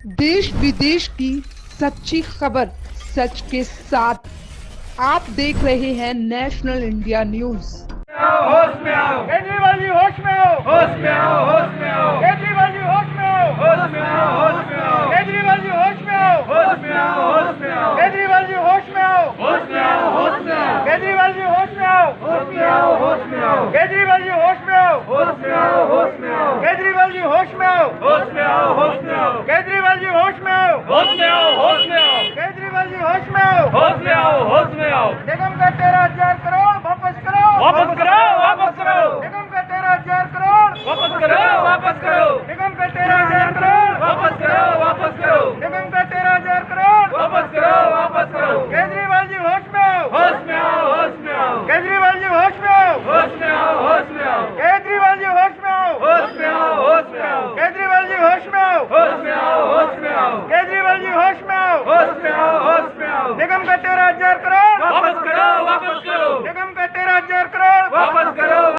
देश विदेश की सच्ची खबर सच के साथ आप देख रहे हैं नेशनल इंडिया न्यूज। होश में आओ केजरीवाल जी, होश में आओ, होश में आओ, होश में आओ केजरीवाल जी, होश में आओ, होश में आओ, होश में आओ केजरीवाल जी, होश में आओ, होश में आओ, होश में आओ केजरीवाल जी, होश में आओ, होश में आओ, होश में आओ केजरीवाल जी, होश में आओ, होश में आओ, होश में आओ केजरीवाल जी, होश में आओ, होश में आओ, होश में आओ केजरीवाल जी, होश में आओ, होश में आओ, होश में आओ केजरीवाल जी, होश में आओ, होश में आओ, होश में आओ केजरीवाल जी, होश में आओ, होश में आओ, होश में आओ निगम का 13,000 करोड़ वापस करो, वापस करो, वापस करो निगम का 13,000 करोड़ वापस करो, वापस करो निगम का 13,000 करोड़ वापस करो, वापस करो निगम का 13,000 करोड़ वापस करो, वापस करो केजरीवाल जी, होश में आओ, होश में आओ, होश में आओ केजरीवाल जी, होश में आओ, होश में आओ, होश में आओ केजरीवाल जी, होश में आओ, होश में आओ, होश में आओ केजरीवाल जी, होश में आओ, होश में आओ, होश में आओ केजरीवाल जी, होश में आओ, होश में आओ, होश में आओ निगम का 13,000 करोड़ वापस करो, वापस करो निगम का 13,000 करोड़ वापस करो।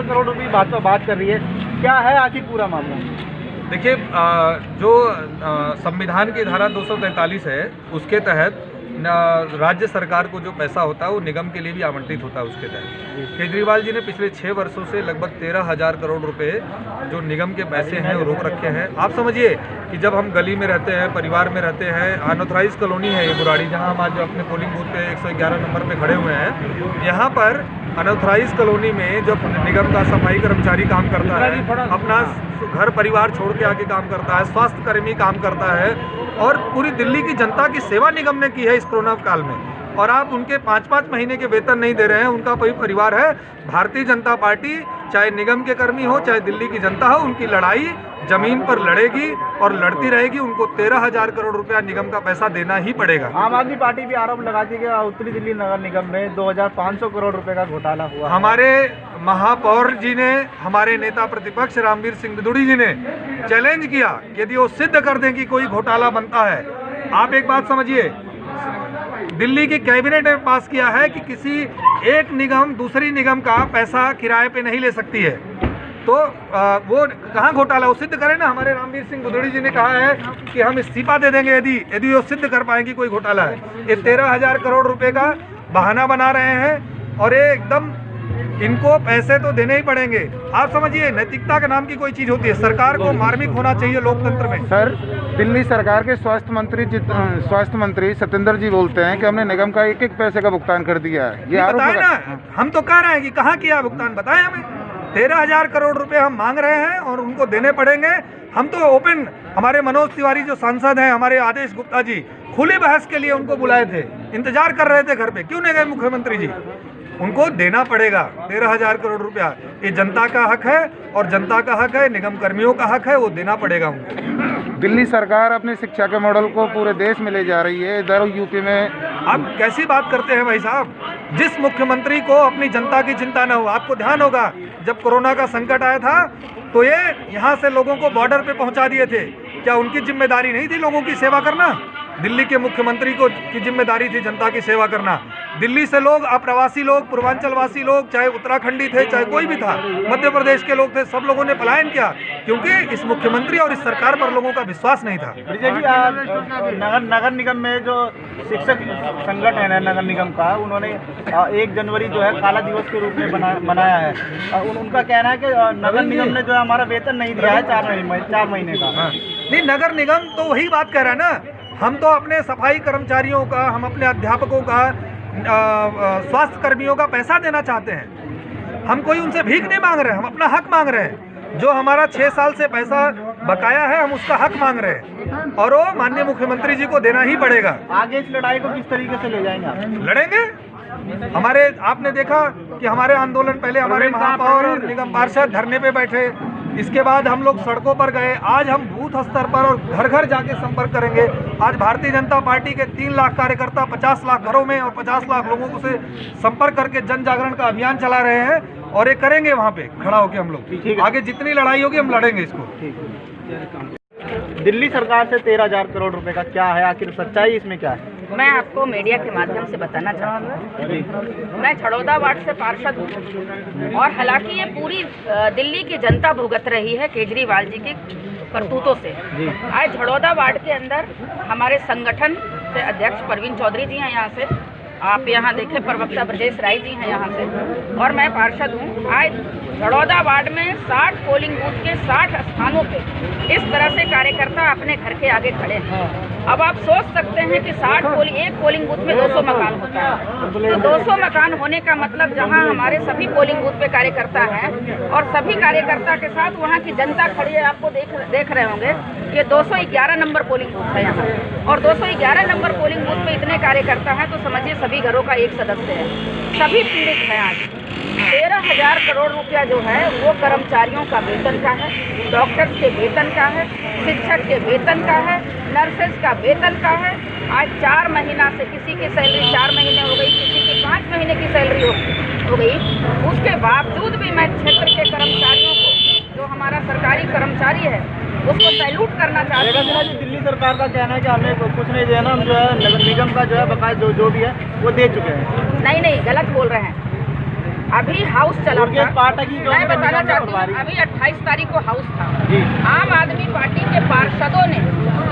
करोड़ रुपए बात कर रही है, क्या है आखिर पूरा मामला? देखिए, जो संविधान की धारा 243 है उसके तहत राज्य सरकार को जो पैसा होता है वो निगम के लिए भी आवंटित होता है। उसके तहत केजरीवाल जी ने पिछले 6 वर्षों से लगभग 13,000 करोड़ रुपए जो निगम के पैसे हैं वो रोक रखे हैं। आप समझिए कि जब हम गली में रहते हैं, परिवार में रहते हैं, अनऑथराइज कॉलोनी है ये बुराड़ी, जहाँ हम आज अपने पोलिंग बूथ पे 111 नंबर पे खड़े हुए हैं। यहाँ पर अनऑथराइज कॉलोनी में जब निगम का सफाई कर्मचारी काम करता है, अपना घर परिवार छोड़ के आके काम करता है, स्वास्थ्य कर्मी काम करता है और पूरी दिल्ली की जनता की सेवा निगम ने की है इस कोरोना काल में, और आप उनके 5-5 महीने के वेतन नहीं दे रहे हैं। उनका कोई परिवार है। भारतीय जनता पार्टी चाहे निगम के कर्मी हो चाहे दिल्ली की जनता हो, उनकी लड़ाई जमीन पर लड़ेगी और लड़ती रहेगी। उनको 13,000 करोड़ रुपया निगम का पैसा देना ही पड़ेगा। आम आदमी पार्टी भी आरोप लगाती है कि उत्तरी दिल्ली नगर निगम में 2,500 करोड़ रुपए का घोटाला हुआ। हमारे महापौर जी ने, हमारे नेता प्रतिपक्ष रामवीर सिंह बिदुड़ी जी ने चैलेंज किया, यदि वो सिद्ध कर दें कि कोई घोटाला बनता है। आप एक बात समझिए, दिल्ली की कैबिनेट ने पास किया है कि किसी एक निगम दूसरी निगम का पैसा किराए पे नहीं ले सकती है। तो वो कहाँ घोटाला, वो सिद्ध करें ना। हमारे रामवीर सिंह बिदुड़ी जी ने कहा है कि हम इस्तीफा दे देंगे यदि वो सिद्ध कर पाएंगे कोई घोटाला है। ये 13,000 करोड़ रुपए का बहाना बना रहे हैं और ये एकदम, इनको पैसे तो देने ही पड़ेंगे। आप समझिए, नैतिकता के नाम की कोई चीज होती है। सरकार को मार्मिक होना चाहिए लोकतंत्र में। सर, दिल्ली सरकार के स्वास्थ्य मंत्री सत्येंद्र जी बोलते हैं कि हमने निगम का एक पैसे का भुगतान कर दिया है। ये बताए ना, हम तो कह रहे हैं कि कहाँ किया भुगतान, बताएं हमें। 13,000 करोड़ रुपए हम मांग रहे हैं और उनको देने पड़ेंगे। हम तो ओपन, हमारे मनोज तिवारी जो सांसद हैं, हमारे आदेश गुप्ता जी, खुली बहस के लिए उनको बुलाए थे, इंतजार कर रहे थे घर पे, क्यों नहीं गए मुख्यमंत्री जी? उनको देना पड़ेगा 13,000 करोड़ रुपया। ये जनता का हक है और जनता का हक है, निगम कर्मियों का हक है, वो देना पड़ेगा उनको। दिल्ली सरकार अपनी शिक्षा के मॉडल को पूरे देश में ले जा रही है, इधर यूपी में। आप कैसी बात करते हैं भाई साहब? जिस मुख्यमंत्री को अपनी जनता की चिंता न हो, आपको ध्यान होगा जब कोरोना का संकट आया था तो ये यहाँ से लोगों को बॉर्डर पे पहुँचा दिए थे। क्या उनकी जिम्मेदारी नहीं थी लोगों की सेवा करना? दिल्ली के मुख्यमंत्री को की जिम्मेदारी थी जनता की सेवा करना। दिल्ली से लोग, अप्रवासी लोग, पूर्वांचलवासी लोग, चाहे उत्तराखंडी थे चाहे कोई भी था, मध्य प्रदेश के लोग थे, सब लोगों ने पलायन किया क्योंकि इस मुख्यमंत्री और इस सरकार पर लोगों का विश्वास नहीं था। नगर निगम में जो शिक्षक संगठन है नगर निगम का, उन्होंने 1 जनवरी जो है काला दिवस के रूप में मनाया है। उनका कहना है कि नगर निगम ने जो है हमारा वेतन नहीं दिया है 4 महीने का। नहीं, नगर निगम तो वही बात कह रहा है ना। हम तो अपने सफाई कर्मचारियों का, हम अपने अध्यापकों का, स्वास्थ्य कर्मियों का पैसा देना चाहते हैं। हम कोई उनसे भीख नहीं मांग रहे, हम अपना हक मांग रहे हैं। जो हमारा 6 साल से पैसा बकाया है, हम उसका हक मांग रहे हैं और वो माननीय मुख्यमंत्री जी को देना ही पड़ेगा। आगे इस लड़ाई को किस तरीके से ले जाएंगे आप? लड़ेंगे। हमारे, आपने देखा कि हमारे आंदोलन पहले हमारे महापौर और निगम पार्षद धरने पे बैठे, इसके बाद हम लोग सड़कों पर गए। आज हम बूथ स्तर पर और घर घर जाके संपर्क करेंगे। आज भारतीय जनता पार्टी के 3 लाख कार्यकर्ता 50 लाख घरों में और 50 लाख लोगों को से संपर्क करके जन जागरण का अभियान चला रहे हैं और ये करेंगे वहाँ पे खड़ा होकर हम लोग। आगे जितनी लड़ाई होगी हम लड़ेंगे इसको। दिल्ली सरकार से 13,000 करोड़ रुपए का क्या है, आखिर सच्चाई इसमें क्या है? मैं आपको मीडिया के माध्यम से बताना चाहूँगा, मैं छड़ौदा वार्ड से पार्षद हूँ और हालांकि ये पूरी दिल्ली की जनता भुगत रही है केजरीवाल जी की करतूतों से। आज छड़ौदा वार्ड के अंदर हमारे संगठन से अध्यक्ष परवीन चौधरी जी हैं, यहाँ से आप यहाँ देखें प्रवक्ता ब्रजेश राय जी हैं यहाँ से, और मैं पार्षद हूँ। आज छड़ौदा वार्ड में 60 पोलिंग बूथ के 60 स्थानों पे इस तरह से कार्यकर्ता अपने घर के आगे खड़े हैं। अब आप सोच सकते हैं कि एक पोलिंग बूथ में 200 मकान होता है, तो 200 मकान होने का मतलब जहां हमारे सभी पोलिंग बूथ पे कार्यकर्ता हैं और सभी कार्यकर्ता के साथ वहां की जनता खड़ी है। आपको देख रहे होंगे ये 211 नंबर पोलिंग बूथ है यहाँ, और 211 नंबर पोलिंग बूथ में इतने कार्यकर्ता हैं तो समझिए सभी घरों का एक सदस्य है, सभी पीड़ित हैं। आज 13,000 करोड़ रुपया जो है वो कर्मचारियों का वेतन का है, डॉक्टर्स के वेतन का है, शिक्षक के वेतन का है, नर्सेज का वेतन का है। आज 4 महीना से किसी की सैलरी 4 महीने हो गई, किसी की 5 महीने की सैलरी हो गई। उसके बावजूद भी मैं क्षेत्र के कर्मचारियों को, जो हमारा सरकारी कर्मचारी है, उसको सैल्यूट करना चाहती हूँ। दिल्ली सरकार का कहना है कि हमें कुछ नहीं देना, हम जो है नगर निगम का जो है बकाया जो भी है वो दे चुके हैं। नहीं, गलत बोल रहे हैं। अभी हाउस चला था, पार्टी की मैं बताना चाहती हूँ, अभी 28 तारीख को हाउस था। आम आदमी पार्टी के पार्षदों ने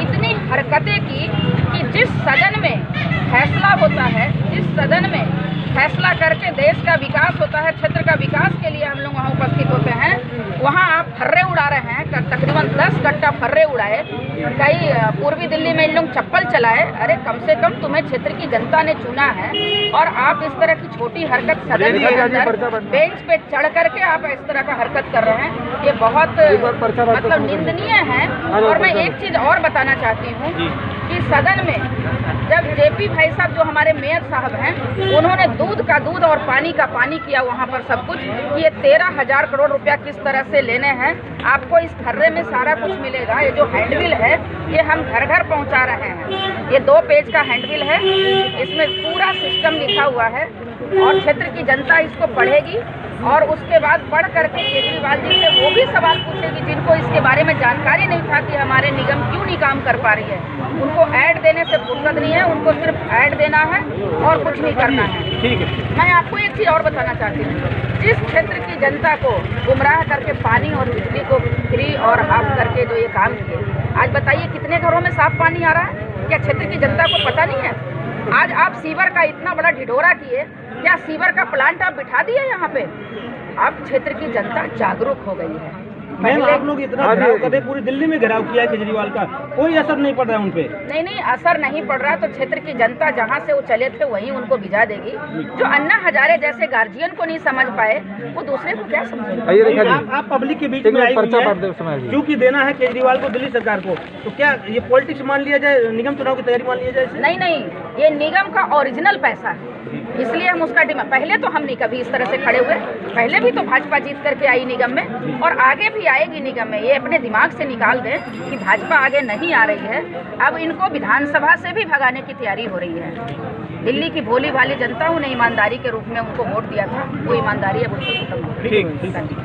इतनी हरकतें की कि जिस सदन में फैसला होता है, जिस सदन में फैसला करके देश का विकास होता है, क्षेत्र का विकास के लिए हम लोग वहाँ उपस्थित होते हैं, वहाँ आप फर्रे उड़ा रहे हैं। तकरीबन 10 गट्टा फर्रे उड़ाए, कई पूर्वी दिल्ली में इन लोग चप्पल चलाए। अरे कम से कम तुम्हें क्षेत्र की जनता ने चुना है और आप इस तरह की छोटी हरकत सदन के अंदर बेंच पे चढ़ करके आप इस तरह का हरकत कर रहे हैं, ये बहुत मतलब निंदनीय है। और मैं एक चीज़ और बताना चाहती हूँ कि सदन में जब जेपी भाई साहब जो हमारे मेयर साहब हैं, उन्होंने दूध का दूध और पानी का पानी किया वहाँ पर सब कुछ, ये 13,000 करोड़ रुपया किस तरह से लेने हैं। आपको इस फर्रे में सारा कुछ मिलेगा। ये जो हैंडबिल है ये हम घर घर पहुँचा रहे हैं। ये 2 पेज का हैंडबिल है, इसमें पूरा सिस्टम लिखा हुआ है और क्षेत्र की जनता इसको पढ़ेगी और उसके बाद पढ़ करके केजरीवाल जी से वो भी सवाल पूछेगी जिनको इसके बारे में जानकारी नहीं था कि हमारे निगम क्यों नहीं काम कर पा रही है। उनको ऐड देने से फुर्सत नहीं है, उनको सिर्फ ऐड देना है और कुछ नहीं करना है। ठीक है। मैं आपको एक चीज़ और बताना चाहती हूँ, जिस क्षेत्र की जनता को गुमराह करके पानी और बिजली को फ्री और हाफ करके जो ये काम किए, आज बताइए कितने घरों में साफ पानी आ रहा है? क्या क्षेत्र की जनता को पता नहीं है? आज आप सीवर का इतना बड़ा ढिढोरा किए, क्या सीवर का प्लांट आप बिठा दिए यहाँ पे? अब क्षेत्र की जनता जागरूक हो गई है। मैम आप लोग इतना घेराव कर रहे, पूरी दिल्ली में घेराव किया है केजरीवाल का, कोई असर नहीं पड़ रहा है उन पे? नहीं, असर नहीं पड़ रहा। तो क्षेत्र की जनता जहाँ से वो चले थे वहीं उनको भिजा देगी। जो अन्ना हजारे जैसे गार्जियन को नहीं समझ पाए, वो दूसरे को क्या समझेंगे? आप पब्लिक के बीच में आई हुई हैं, क्योंकि देना है केजरीवाल को दिल्ली सरकार को, तो क्या ये पॉलिटिक्स मान लिया जाए, निगम चुनाव की तैयारी मान लिया जाए? नहीं, ये निगम का ओरिजिनल पैसा है, इसलिए हम उसका डिमांड। पहले तो हम नहीं कभी इस तरह से खड़े हुए, पहले भी तो भाजपा जीत करके आई निगम में और आगे भी आएगी निगम में। ये अपने दिमाग से निकाल दें कि भाजपा आगे नहीं आ रही है। अब इनको विधानसभा से भी भगाने की तैयारी हो रही है। दिल्ली की भोली भाली जनता उन्हें ईमानदारी के रूप में उनको वोट दिया था, वो ईमानदारी अब उनको खत्म हो गई।